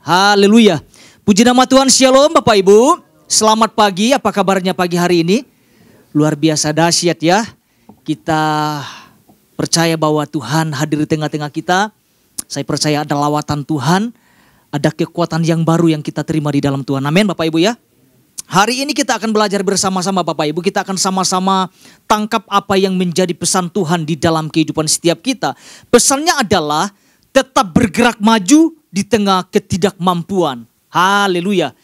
Haleluya. Puji nama Tuhan, shalom Bapak Ibu. Selamat pagi, apa kabarnya pagi hari ini? Luar biasa dahsyat ya. Kita percaya bahwa Tuhan hadir di tengah-tengah kita. Saya percaya ada lawatan Tuhan, ada kekuatan yang baru yang kita terima di dalam Tuhan. Amin Bapak Ibu ya. Hari ini kita akan belajar bersama-sama Bapak Ibu. Kita akan sama-sama tangkap apa yang menjadi pesan Tuhan di dalam kehidupan setiap kita. Pesannya adalah tetap bergerak maju di tengah ketidakmampuan. Haleluya.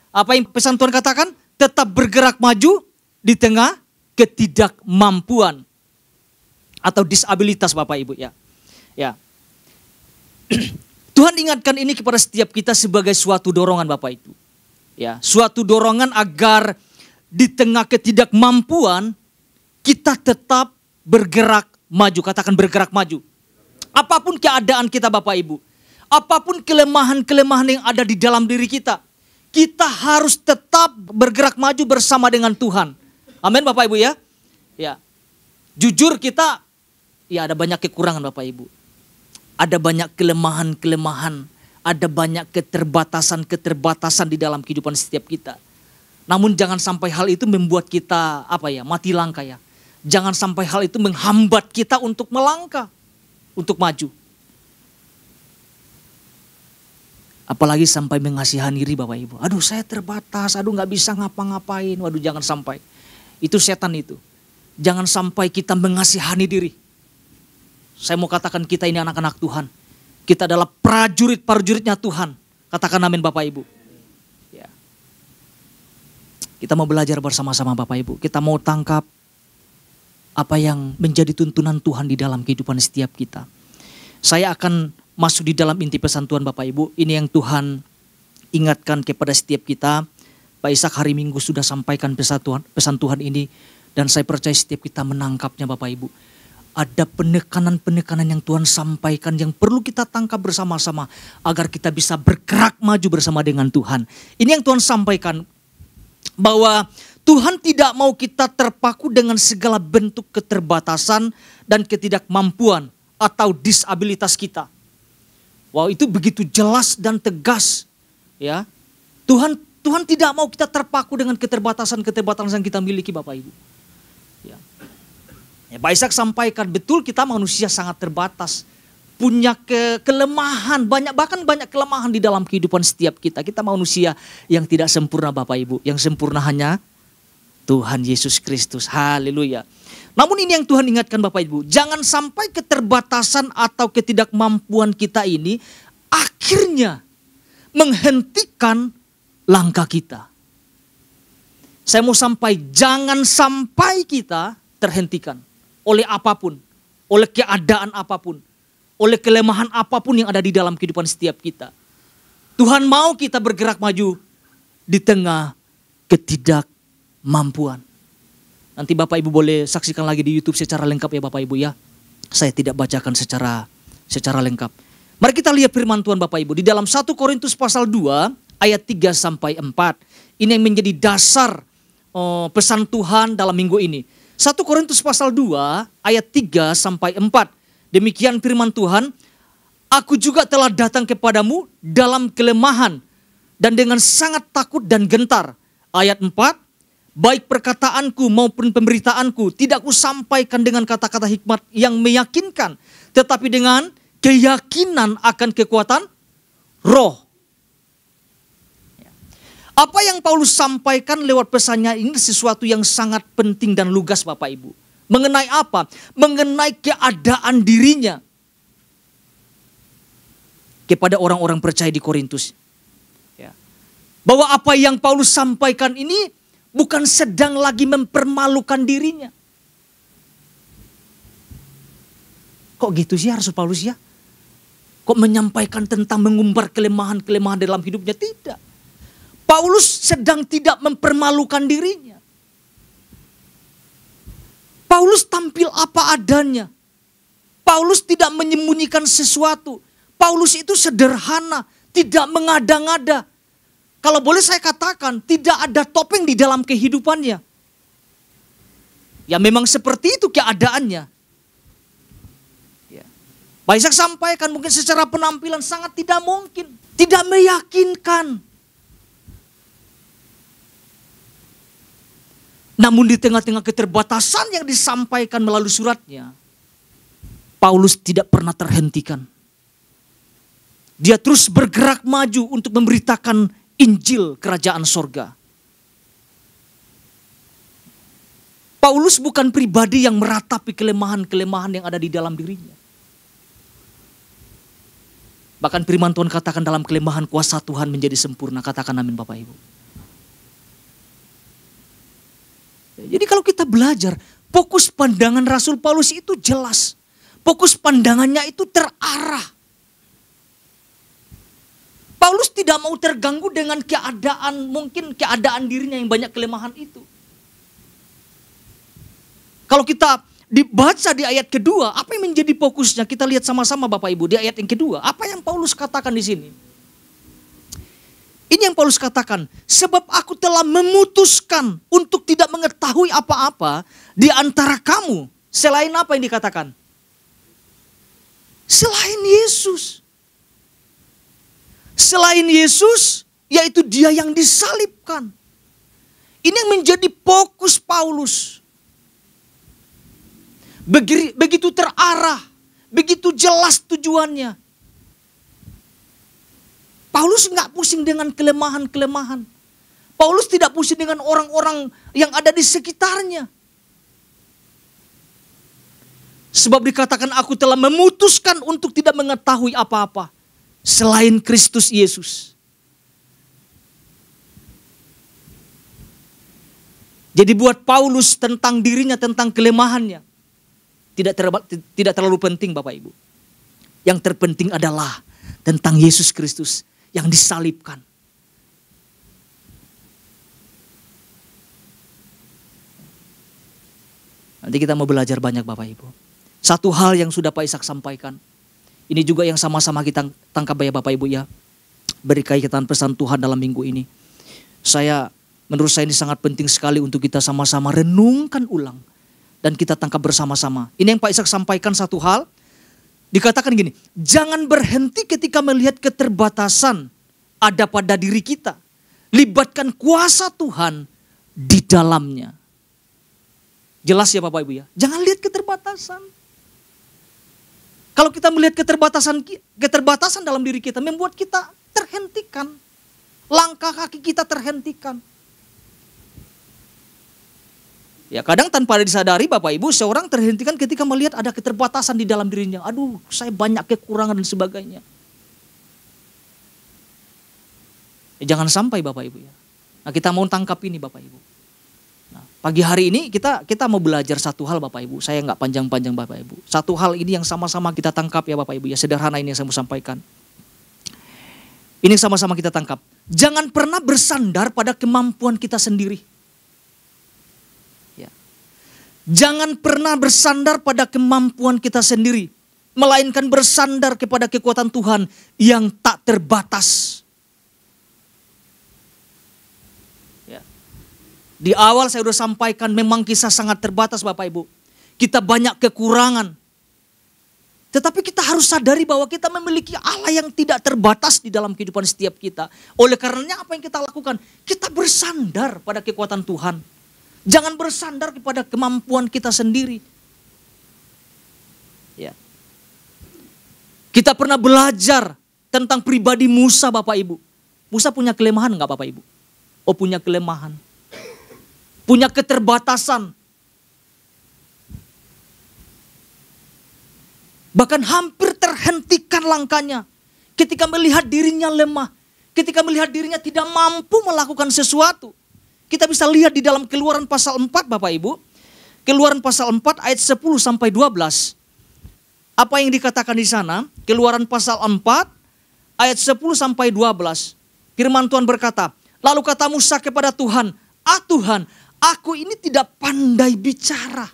Apa yang pesan Tuhan katakan? Tetap bergerak maju di tengah ketidakmampuan. Atau disabilitas Bapak Ibu ya. Ya. Tuhan ingatkan ini kepada setiap kita sebagai suatu dorongan Bapak Ibu. Ya, suatu dorongan agar di tengah ketidakmampuan kita tetap bergerak maju. Katakan bergerak maju. Apapun keadaan kita Bapak Ibu, apapun kelemahan-kelemahan yang ada di dalam diri kita, kita harus tetap bergerak maju bersama dengan Tuhan. Amin Bapak Ibu ya. Ya. Jujur kita ya ada banyak kekurangan Bapak Ibu. Ada banyak kelemahan-kelemahan. Ada banyak keterbatasan-keterbatasan di dalam kehidupan setiap kita. Namun jangan sampai hal itu membuat kita mati langkah ya. Jangan sampai hal itu menghambat kita untuk melangkah, untuk maju. Apalagi sampai mengasihani diri Bapak Ibu. Aduh saya terbatas, aduh gak bisa ngapa-ngapain. Waduh jangan sampai. Itu setan itu. Jangan sampai kita mengasihani diri. Saya mau katakan kita ini anak-anak Tuhan. Kita adalah prajurit-prajuritnya Tuhan. Katakan amin Bapak Ibu. Ya. Kita mau belajar bersama-sama Bapak Ibu. Kita mau tangkap apa yang menjadi tuntunan Tuhan di dalam kehidupan setiap kita. Saya akan masuk di dalam inti pesan Tuhan Bapak Ibu. Ini yang Tuhan ingatkan kepada setiap kita. Pak Ishak hari Minggu sudah sampaikan pesan Tuhan ini. Dan saya percaya setiap kita menangkapnya Bapak Ibu. Ada penekanan-penekanan yang Tuhan sampaikan yang perlu kita tangkap bersama-sama agar kita bisa bergerak maju bersama dengan Tuhan. Ini yang Tuhan sampaikan bahwa Tuhan tidak mau kita terpaku dengan segala bentuk keterbatasan dan ketidakmampuan atau disabilitas kita. Wow, itu begitu jelas dan tegas ya. Tuhan tidak mau kita terpaku dengan keterbatasan-keterbatasan yang kita miliki Bapak Ibu. Ya. Ya, Pak Ishak sampaikan betul kita manusia sangat terbatas. Punya kelemahan, bahkan banyak kelemahan di dalam kehidupan setiap kita. Kita manusia yang tidak sempurna Bapak Ibu. Yang sempurna hanya Tuhan Yesus Kristus. Haleluya. Namun ini yang Tuhan ingatkan Bapak Ibu. Jangan sampai keterbatasan atau ketidakmampuan kita ini akhirnya menghentikan langkah kita. Saya mau jangan sampai kita terhentikan. Oleh apapun, oleh keadaan apapun, oleh kelemahan apapun yang ada di dalam kehidupan setiap kita. Tuhan mau kita bergerak maju di tengah ketidakmampuan. Nanti Bapak Ibu boleh saksikan lagi di YouTube secara lengkap ya Bapak Ibu ya. Saya tidak bacakan secara lengkap. Mari kita lihat firman Tuhan Bapak Ibu. Di dalam 1 Korintus pasal 2 ayat 3 sampai 4. Ini yang menjadi dasar pesan Tuhan dalam minggu ini. 1 Korintus pasal 2 ayat 3 sampai 4. Demikian firman Tuhan. Aku juga telah datang kepadamu dalam kelemahan dan dengan sangat takut dan gentar. Ayat 4. Baik perkataanku maupun pemberitaanku tidak kusampaikan dengan kata-kata hikmat yang meyakinkan. Tetapi dengan keyakinan akan kekuatan roh. Apa yang Paulus sampaikan lewat pesannya ini sesuatu yang sangat penting dan lugas Bapak Ibu. Mengenai apa? Mengenai keadaan dirinya. Kepada orang-orang percaya di Korintus. Ya. Bahwa apa yang Paulus sampaikan ini bukan sedang lagi mempermalukan dirinya. Kok gitu sih Rasul Paulus ya? Kok menyampaikan tentang mengumbar kelemahan-kelemahan dalam hidupnya? Tidak. Paulus sedang tidak mempermalukan dirinya. Paulus tampil apa adanya. Paulus tidak menyembunyikan sesuatu. Paulus itu sederhana, tidak mengada-ngada. Kalau boleh saya katakan, tidak ada topeng di dalam kehidupannya. Ya memang seperti itu keadaannya. Ya. Pak Ishak sampaikan mungkin secara penampilan sangat tidak mungkin. Tidak meyakinkan. Namun di tengah-tengah keterbatasan yang disampaikan melalui suratnya, Paulus tidak pernah terhentikan. Dia terus bergerak maju untuk memberitakan Injil kerajaan sorga. Paulus bukan pribadi yang meratapi kelemahan-kelemahan yang ada di dalam dirinya. Bahkan firman Tuhan katakan dalam kelemahan kuasa Tuhan menjadi sempurna. Katakan amin Bapak Ibu. Jadi kalau kita belajar, fokus pandangan Rasul Paulus itu jelas. Fokus pandangannya itu terarah. Paulus tidak mau terganggu dengan keadaan, mungkin keadaan dirinya yang banyak kelemahan itu. Kalau kita dibaca di ayat kedua, apa yang menjadi fokusnya? Kita lihat sama-sama Bapak Ibu di ayat yang kedua. Apa yang Paulus katakan di sini? Ini yang Paulus katakan, sebab aku telah memutuskan untuk tidak mengetahui apa-apa di antara kamu. Selain apa yang dikatakan? Selain Yesus. Selain Yesus, yaitu dia yang disalibkan. Ini yang menjadi fokus Paulus. Begitu terarah, begitu jelas tujuannya. Paulus nggak pusing dengan kelemahan-kelemahan. Paulus tidak pusing dengan orang-orang yang ada di sekitarnya. Sebab dikatakan aku telah memutuskan untuk tidak mengetahui apa-apa selain Kristus Yesus. Jadi buat Paulus tentang dirinya, tentang kelemahannya, tidak terlalu penting Bapak Ibu. Yang terpenting adalah tentang Yesus Kristus yang disalibkan. Nanti kita mau belajar banyak Bapak Ibu. Satu hal yang sudah Pak Ishak sampaikan. Ini juga yang sama-sama kita tangkap ya Bapak Ibu ya. Berkaitan pesan Tuhan dalam minggu ini. Menurut saya ini sangat penting sekali untuk kita sama-sama renungkan ulang. Dan kita tangkap bersama-sama. Ini yang Pak Ishak sampaikan satu hal. Dikatakan gini, jangan berhenti ketika melihat keterbatasan ada pada diri kita. Libatkan kuasa Tuhan di dalamnya. Jelas ya Bapak Ibu ya. Jangan lihat keterbatasan. Kalau kita melihat keterbatasan dalam diri kita membuat kita terhentikan. Langkah kaki kita terhentikan. Ya kadang tanpa disadari Bapak Ibu seorang terhentikan ketika melihat ada keterbatasan di dalam dirinya. Aduh saya banyak kekurangan dan sebagainya. Ya, jangan sampai Bapak Ibu ya. Nah kita mau tangkap ini Bapak Ibu. Nah, pagi hari ini kita mau belajar satu hal Bapak Ibu. Saya nggak panjang-panjang Bapak Ibu. Satu hal ini yang sama-sama kita tangkap ya Bapak Ibu ya. Sederhana ini yang saya mau sampaikan. Ini sama-sama kita tangkap. Jangan pernah bersandar pada kemampuan kita sendiri. Jangan pernah bersandar pada kemampuan kita sendiri. Melainkan bersandar kepada kekuatan Tuhan yang tak terbatas. Ya. Di awal saya sudah sampaikan memang kisah sangat terbatas Bapak Ibu. Kita banyak kekurangan. Tetapi kita harus sadari bahwa kita memiliki Allah yang tidak terbatas di dalam kehidupan setiap kita. Oleh karenanya apa yang kita lakukan? Kita bersandar pada kekuatan Tuhan. Jangan bersandar kepada kemampuan kita sendiri. Ya. Kita pernah belajar tentang pribadi Musa Bapak Ibu. Musa punya kelemahan enggak Bapak Ibu? Oh punya kelemahan. Punya keterbatasan. Bahkan hampir terhentikan langkahnya. Ketika melihat dirinya lemah. Ketika melihat dirinya tidak mampu melakukan sesuatu. Kita bisa lihat di dalam Keluaran pasal 4 Bapak Ibu. Keluaran pasal 4 ayat 10 sampai 12. Apa yang dikatakan di sana? Keluaran pasal 4 ayat 10 sampai 12. Firman Tuhan berkata, lalu kata Musa kepada Tuhan, Tuhan, aku ini tidak pandai bicara.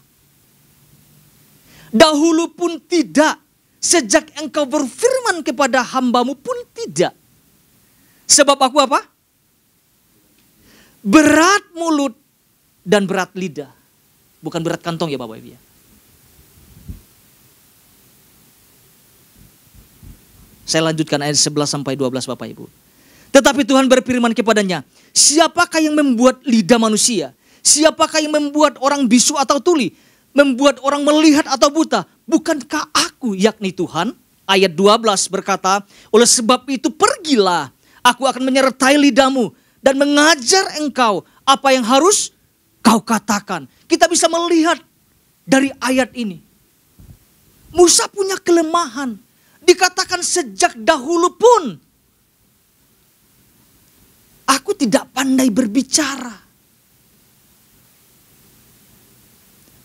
Dahulu pun tidak, sejak engkau berfirman kepada hambamu pun tidak. Sebab aku apa? Berat mulut dan berat lidah. Bukan berat kantong ya Bapak Ibu ya. Saya lanjutkan ayat 11 sampai 12 Bapak Ibu. Tetapi Tuhan berfirman kepadanya, siapakah yang membuat lidah manusia? Siapakah yang membuat orang bisu atau tuli? Membuat orang melihat atau buta? Bukankah aku, yakni Tuhan? Ayat 12 berkata, oleh sebab itu pergilah, aku akan menyertai lidahmu dan mengajar engkau apa yang harus kau katakan. Kita bisa melihat dari ayat ini, Musa punya kelemahan. Dikatakan sejak dahulu pun, aku tidak pandai berbicara.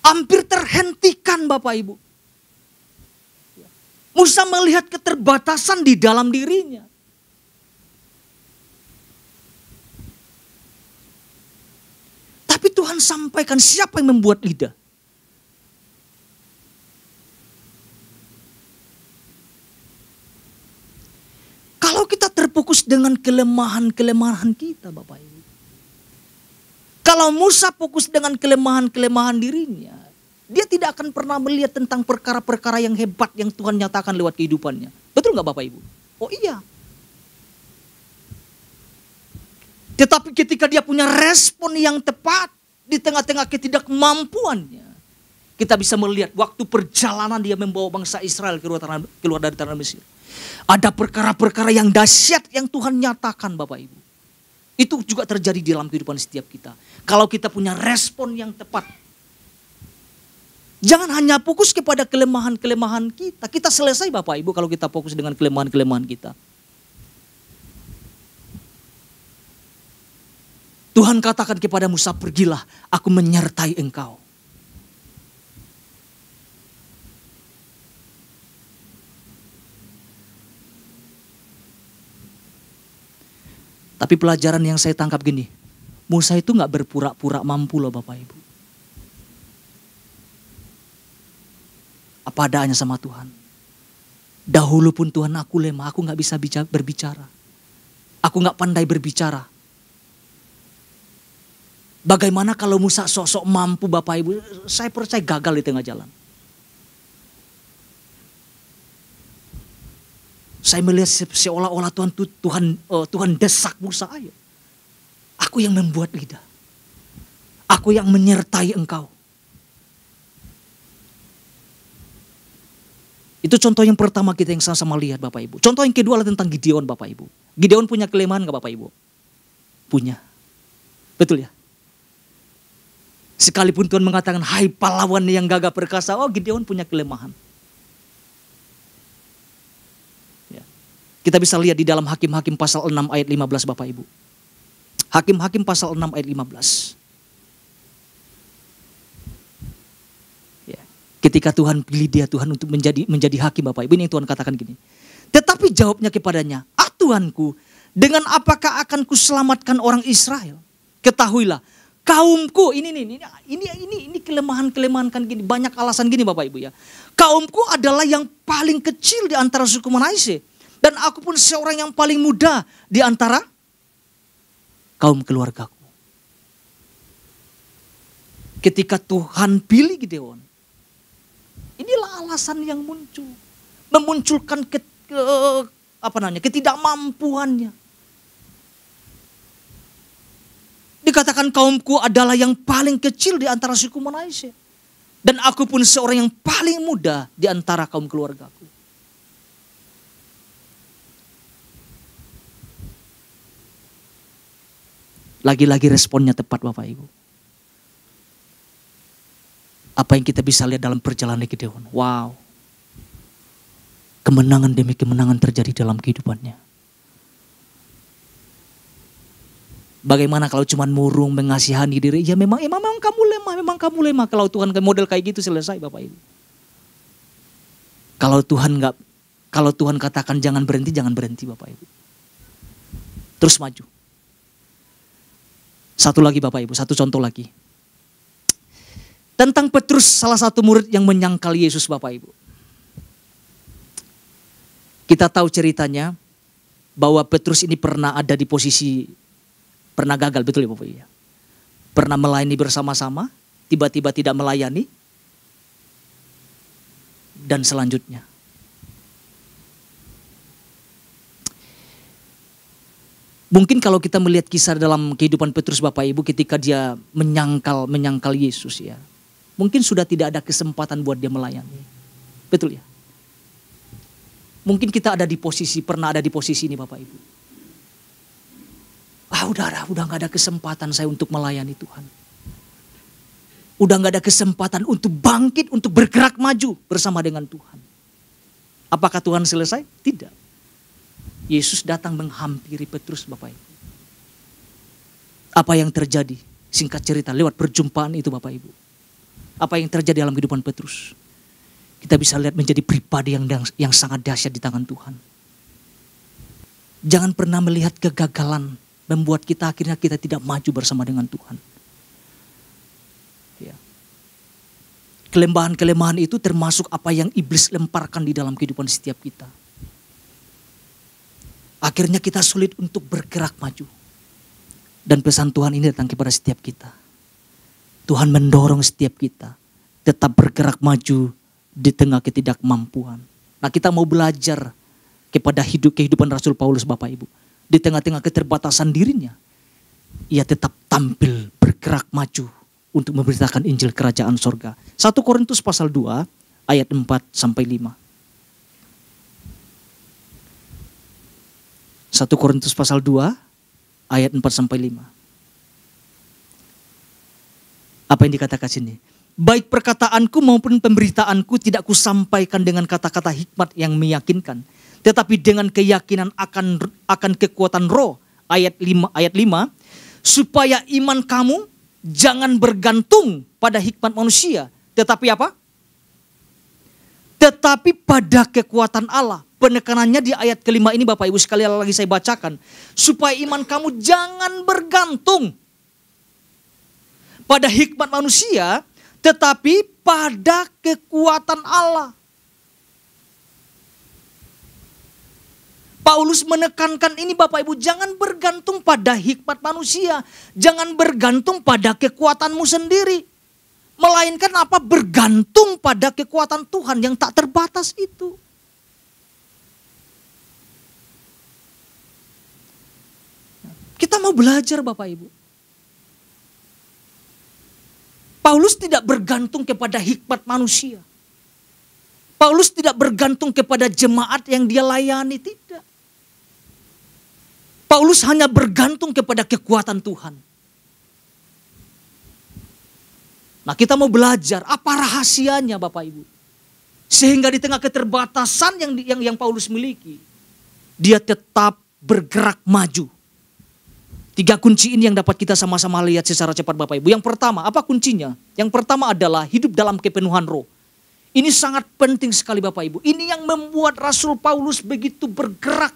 Hampir terhentikan Bapak Ibu. Musa melihat keterbatasan di dalam dirinya. Tapi Tuhan sampaikan, siapa yang membuat lidah? Kalau kita terfokus dengan kelemahan-kelemahan kita Bapak Ibu. Kalau Musa fokus dengan kelemahan-kelemahan dirinya, dia tidak akan pernah melihat tentang perkara-perkara yang hebat yang Tuhan nyatakan lewat kehidupannya. Betul gak Bapak Ibu? Oh iya. Tetapi ketika dia punya respon yang tepat di tengah-tengah ketidakmampuannya, kita bisa melihat waktu perjalanan dia membawa bangsa Israel keluar dari tanah Mesir. Ada perkara-perkara yang dahsyat yang Tuhan nyatakan Bapak Ibu. Itu juga terjadi di dalam kehidupan setiap kita. Kalau kita punya respon yang tepat. Jangan hanya fokus kepada kelemahan-kelemahan kita. Kita selesai Bapak Ibu kalau kita fokus dengan kelemahan-kelemahan kita. Tuhan katakan kepada Musa, pergilah, aku menyertai engkau. Tapi pelajaran yang saya tangkap gini, Musa itu gak berpura-pura mampu loh Bapak Ibu. Apa adanya sama Tuhan. Dahulu pun Tuhan aku lemah, aku gak bisa berbicara. Aku gak pandai berbicara. Bagaimana kalau Musa sosok mampu Bapak Ibu, saya percaya gagal di tengah jalan. Saya melihat seolah-olah Tuhan desak Musa, ayo. Aku yang membuat lidah. Aku yang menyertai engkau. Itu contoh yang pertama kita yang sama-sama lihat Bapak Ibu. Contoh yang kedua adalah tentang Gideon Bapak Ibu. Gideon punya kelemahan gak Bapak Ibu? Punya. Betul ya? Sekalipun Tuhan mengatakan, hai pahlawan yang gagah perkasa, oh Gideon punya kelemahan. Kita bisa lihat di dalam Hakim-Hakim pasal 6 ayat 15 Bapak Ibu. Hakim-Hakim pasal 6 ayat 15. Ya. Ketika Tuhan pilih dia Tuhan untuk menjadi hakim Bapak Ibu, ini yang Tuhan katakan gini. Tetapi jawabnya kepadanya, Tuhanku, dengan apakah akan kuselamatkan orang Israel? Ketahuilah, kaumku, ini kelemahan-kelemahan kan gini, banyak alasan gini Bapak Ibu ya. Kaumku adalah yang paling kecil di antara suku Manasye. Dan aku pun seorang yang paling muda di antara kaum keluargaku. Ketika Tuhan pilih Gideon, inilah alasan yang muncul. Memunculkan ketidakmampuannya. Dikatakan kaumku adalah yang paling kecil di antara suku Manasye. Dan aku pun seorang yang paling muda di antara kaum keluargaku. Lagi-lagi responnya tepat Bapak Ibu. Apa yang kita bisa lihat dalam perjalanan Gideon. Wow. Kemenangan demi kemenangan terjadi dalam kehidupannya. Bagaimana kalau cuma murung mengasihani diri. Ya memang kamu lemah. Kalau Tuhan model kayak gitu selesai Bapak Ibu. Kalau Tuhan katakan jangan berhenti Bapak Ibu. Terus maju. Satu lagi Bapak Ibu, satu contoh lagi. Tentang Petrus, salah satu murid yang menyangkal Yesus Bapak Ibu. Kita tahu ceritanya bahwa Petrus ini pernah ada di posisi, pernah gagal, betul ya Bapak Ibu? Pernah melayani bersama-sama, tiba-tiba tidak melayani. Dan selanjutnya. Mungkin kalau kita melihat kisah dalam kehidupan Petrus Bapak Ibu ketika dia menyangkal Yesus ya. Mungkin sudah tidak ada kesempatan buat dia melayani. Betul ya? Mungkin kita pernah ada di posisi ini Bapak Ibu. Udah gak ada kesempatan saya untuk melayani Tuhan. Udah gak ada kesempatan untuk bangkit, untuk bergerak maju bersama dengan Tuhan. Apakah Tuhan selesai? Tidak. Yesus datang menghampiri Petrus Bapak Ibu. Apa yang terjadi? Singkat cerita lewat perjumpaan itu Bapak Ibu. Apa yang terjadi dalam kehidupan Petrus? Kita bisa lihat menjadi pribadi yang sangat dahsyat di tangan Tuhan. Jangan pernah melihat kegagalan membuat kita akhirnya kita tidak maju bersama dengan Tuhan. Ya. Kelemahan-kelemahan itu termasuk apa yang iblis lemparkan di dalam kehidupan setiap kita. Akhirnya kita sulit untuk bergerak maju. Dan pesan Tuhan ini datang kepada setiap kita. Tuhan mendorong setiap kita tetap bergerak maju di tengah ketidakmampuan. Nah, kita mau belajar kepada kehidupan Rasul Paulus Bapak Ibu. Di tengah-tengah keterbatasan dirinya, ia tetap tampil bergerak maju untuk memberitakan Injil Kerajaan Sorga. 1 Korintus pasal 2 ayat 4 sampai 5. 1 Korintus pasal 2 ayat 4 sampai 5. Apa yang dikatakan sini? Baik perkataanku maupun pemberitaanku tidak kusampaikan dengan kata-kata hikmat yang meyakinkan, tetapi dengan keyakinan akan kekuatan roh. Ayat 5, supaya iman kamu jangan bergantung pada hikmat manusia, tetapi apa? Tetapi pada kekuatan Allah. Penekanannya di ayat kelima ini Bapak Ibu sekalian lagi saya bacakan. Supaya iman kamu jangan bergantung pada hikmat manusia, tetapi pada kekuatan Allah. Paulus menekankan ini Bapak Ibu, jangan bergantung pada hikmat manusia. Jangan bergantung pada kekuatanmu sendiri. Melainkan apa? Bergantung pada kekuatan Tuhan yang tak terbatas itu. Kita mau belajar Bapak Ibu. Paulus tidak bergantung kepada hikmat manusia. Paulus tidak bergantung kepada jemaat yang dia layani, tidak. Paulus hanya bergantung kepada kekuatan Tuhan. Nah, kita mau belajar apa rahasianya Bapak Ibu. Sehingga di tengah keterbatasan yang Paulus miliki, dia tetap bergerak maju. 3 kunci ini yang dapat kita sama-sama lihat secara cepat Bapak Ibu. Yang pertama, apa kuncinya? Yang pertama adalah hidup dalam kepenuhan roh. Ini sangat penting sekali Bapak Ibu. Ini yang membuat Rasul Paulus begitu bergerak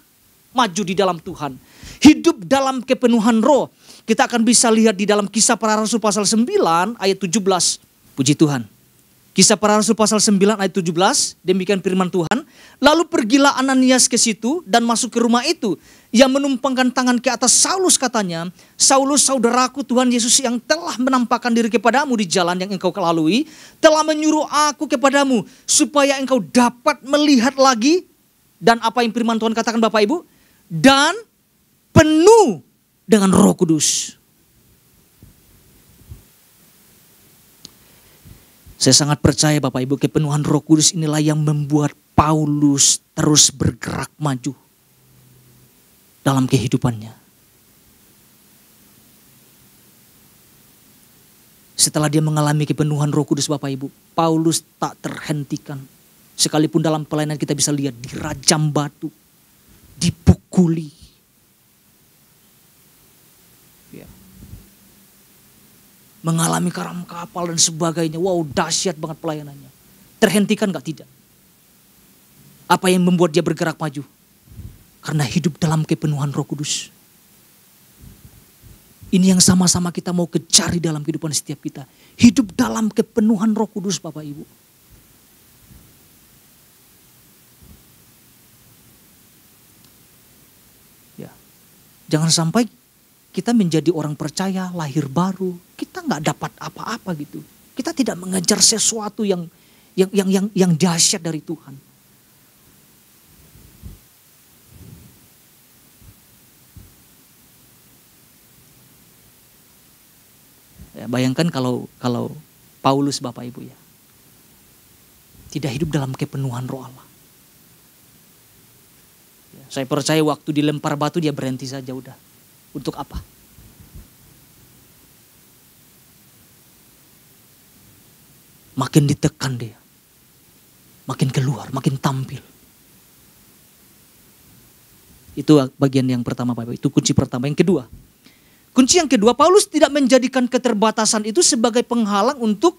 maju di dalam Tuhan. Hidup dalam kepenuhan roh. Kita akan bisa lihat di dalam Kisah Para Rasul pasal 9 ayat 17. Puji Tuhan. Kisah Para Rasul pasal 9 ayat 17. Demikian firman Tuhan. Lalu pergilah Ananias ke situ dan masuk ke rumah itu. Ia menumpangkan tangan ke atas Saulus katanya. Saulus saudaraku, Tuhan Yesus yang telah menampakkan diri kepadamu di jalan yang engkau lalui. Telah menyuruh aku kepadamu supaya engkau dapat melihat lagi. Dan apa yang firman Tuhan katakan Bapak Ibu? Dan penuh dengan Roh Kudus. Saya sangat percaya Bapak Ibu, kepenuhan Roh Kudus inilah yang membuat Paulus terus bergerak maju dalam kehidupannya. Setelah dia mengalami kepenuhan Roh Kudus Bapak Ibu, Paulus tak terhentikan. Sekalipun dalam pelayanan kita bisa lihat dirajam batu, dipukuli. Mengalami karam kapal dan sebagainya. Wow, dahsyat banget pelayanannya. Terhentikan gak? Tidak. Apa yang membuat dia bergerak maju? Karena hidup dalam kepenuhan Roh Kudus. Ini yang sama-sama kita mau kecari dalam kehidupan setiap kita. Hidup dalam kepenuhan Roh Kudus Bapak Ibu. Ya. Jangan sampai kita menjadi orang percaya, lahir baru, kita nggak dapat apa-apa gitu. Kita tidak mengejar sesuatu yang dahsyat dari Tuhan. Ya, bayangkan kalau Paulus Bapak Ibu ya, tidak hidup dalam kepenuhan roh Allah. Ya, saya percaya waktu dilempar batu dia berhenti saja udah. Untuk apa? Makin ditekan dia. Makin keluar, makin tampil. Itu bagian yang pertama Bapak Ibu. Itu kunci pertama. Yang kedua. Kunci yang kedua, Paulus tidak menjadikan keterbatasan itu sebagai penghalang untuk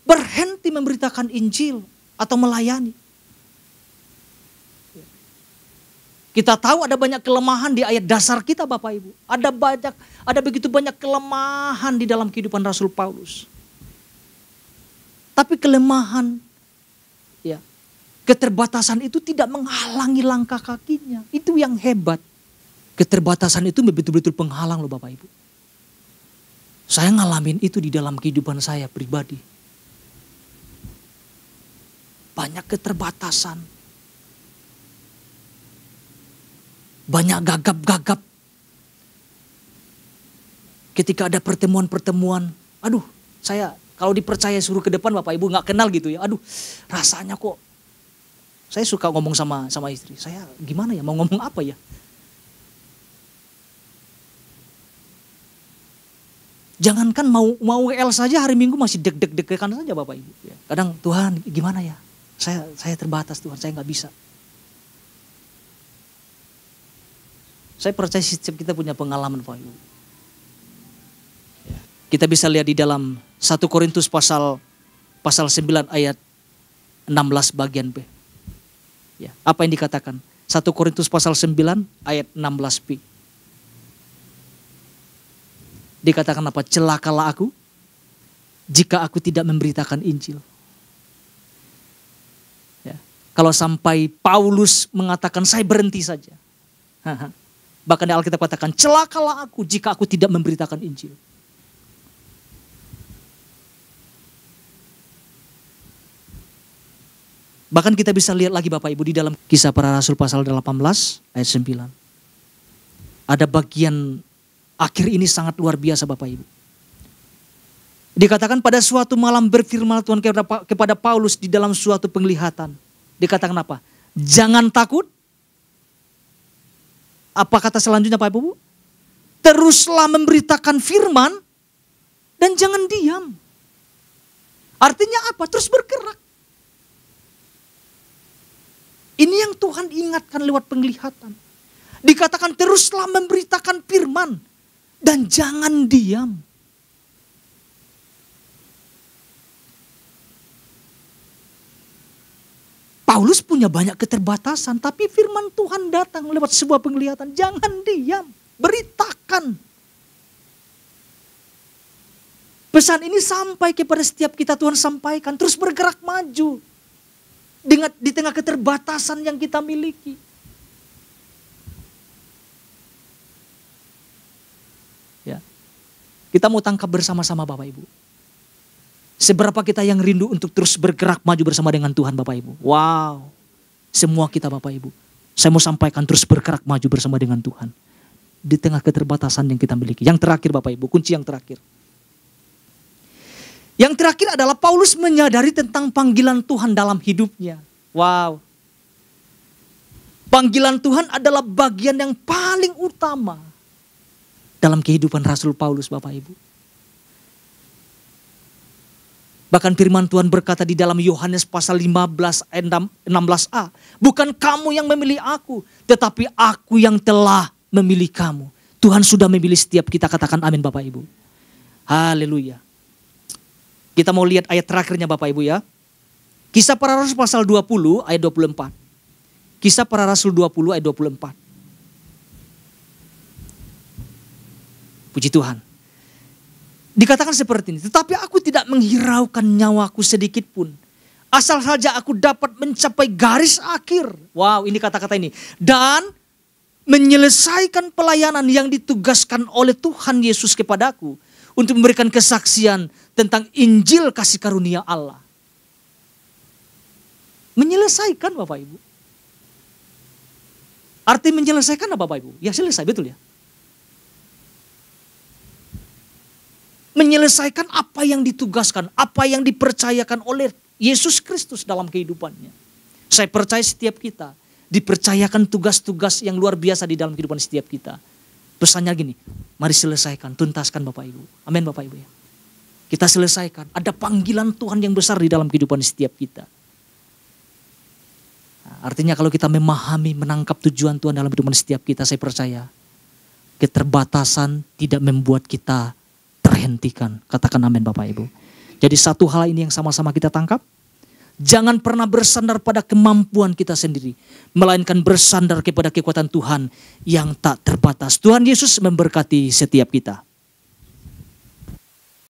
berhenti memberitakan Injil atau melayani. Kita tahu ada banyak kelemahan di ayat dasar kita Bapak Ibu. Ada begitu banyak kelemahan di dalam kehidupan Rasul Paulus. Tapi kelemahan, ya, keterbatasan itu tidak menghalangi langkah kakinya. Itu yang hebat. Keterbatasan itu betul-betul penghalang loh Bapak Ibu. Saya ngalamin itu di dalam kehidupan saya pribadi. Banyak keterbatasan. Banyak gagap-gagap. Ketika ada pertemuan-pertemuan, aduh saya kalau dipercaya suruh ke depan Bapak Ibu gak kenal gitu ya. Aduh rasanya kok, saya suka ngomong sama istri. Saya gimana ya mau ngomong apa ya. Jangankan mau WL saja hari Minggu masih deg-degan saja Bapak Ibu. Kadang Tuhan gimana ya, saya terbatas Tuhan, saya gak bisa. Saya percaya setiap kita punya pengalaman Bapak Ibu. Kita bisa lihat di dalam 1 Korintus pasal 9 ayat 16 bagian B. Ya, apa yang dikatakan? 1 Korintus pasal 9 ayat 16b. Dikatakan apa? Celakalah aku jika aku tidak memberitakan Injil. Ya. Kalau sampai Paulus mengatakan saya berhenti saja. Bahkan di Alkitab katakan celakalah aku jika aku tidak memberitakan Injil. Bahkan kita bisa lihat lagi Bapak Ibu di dalam Kisah Para Rasul pasal 18 ayat 9. Ada bagian akhir ini sangat luar biasa Bapak Ibu. Dikatakan pada suatu malam berfirman Tuhan kepada Paulus di dalam suatu penglihatan. Dikatakan apa? Jangan takut. Apa kata selanjutnya Bapak Ibu? Teruslah memberitakan firman dan jangan diam. Artinya apa? Terus bergerak. Ini yang Tuhan ingatkan lewat penglihatan. Dikatakan teruslah memberitakan firman. Dan jangan diam. Paulus punya banyak keterbatasan. Tapi firman Tuhan datang lewat sebuah penglihatan. Jangan diam. Beritakan. Pesan ini sampai kepada setiap kita Tuhan sampaikan. Terus bergerak maju. Di tengah keterbatasan yang kita miliki. Ya. Kita mau tangkap bersama-sama Bapak Ibu. Seberapa kita yang rindu untuk terus bergerak maju bersama dengan Tuhan Bapak Ibu. Wow. Semua kita Bapak Ibu. Saya mau sampaikan terus bergerak maju bersama dengan Tuhan. Di tengah keterbatasan yang kita miliki. Yang terakhir Bapak Ibu, kunci yang terakhir. Yang terakhir adalah Paulus menyadari tentang panggilan Tuhan dalam hidupnya. Wow. Panggilan Tuhan adalah bagian yang paling utama dalam kehidupan Rasul Paulus Bapak Ibu. Bahkan firman Tuhan berkata di dalam Yohanes pasal 15 ayat 16a. Bukan kamu yang memilih aku, tetapi aku yang telah memilih kamu. Tuhan sudah memilih setiap kita, katakan amin Bapak Ibu. Haleluya. Kita mau lihat ayat terakhirnya Bapak Ibu ya. Kisah Para Rasul pasal 20 ayat 24. Kisah Para Rasul 20 ayat 24. Puji Tuhan. Dikatakan seperti ini. Tetapi aku tidak menghiraukan nyawaku sedikit pun. Asal saja aku dapat mencapai garis akhir. Wow, ini kata-kata ini. Dan menyelesaikan pelayanan yang ditugaskan oleh Tuhan Yesus kepadaku. Untuk memberikan kesaksian tentang Injil kasih karunia Allah. Menyelesaikan Bapak Ibu. Arti menyelesaikan apa Bapak Ibu? Ya selesai, betul ya. menyelesaikan apa yang ditugaskan, apa yang dipercayakan oleh Yesus Kristus dalam kehidupannya. Saya percaya setiap kita dipercayakan tugas-tugas yang luar biasa di dalam kehidupan setiap kita. Pesannya gini, mari selesaikan, tuntaskan Bapak Ibu. Amin Bapak Ibu ya. Kita selesaikan, ada panggilan Tuhan yang besar di dalam kehidupan setiap kita. Artinya kalau kita memahami, menangkap tujuan Tuhan dalam kehidupan setiap kita, saya percaya keterbatasan tidak membuat kita terhentikan. Katakan amin Bapak Ibu. Jadi satu hal ini yang sama-sama kita tangkap. Jangan pernah bersandar pada kemampuan kita sendiri. Melainkan bersandar kepada kekuatan Tuhan yang tak terbatas. Tuhan Yesus memberkati setiap kita.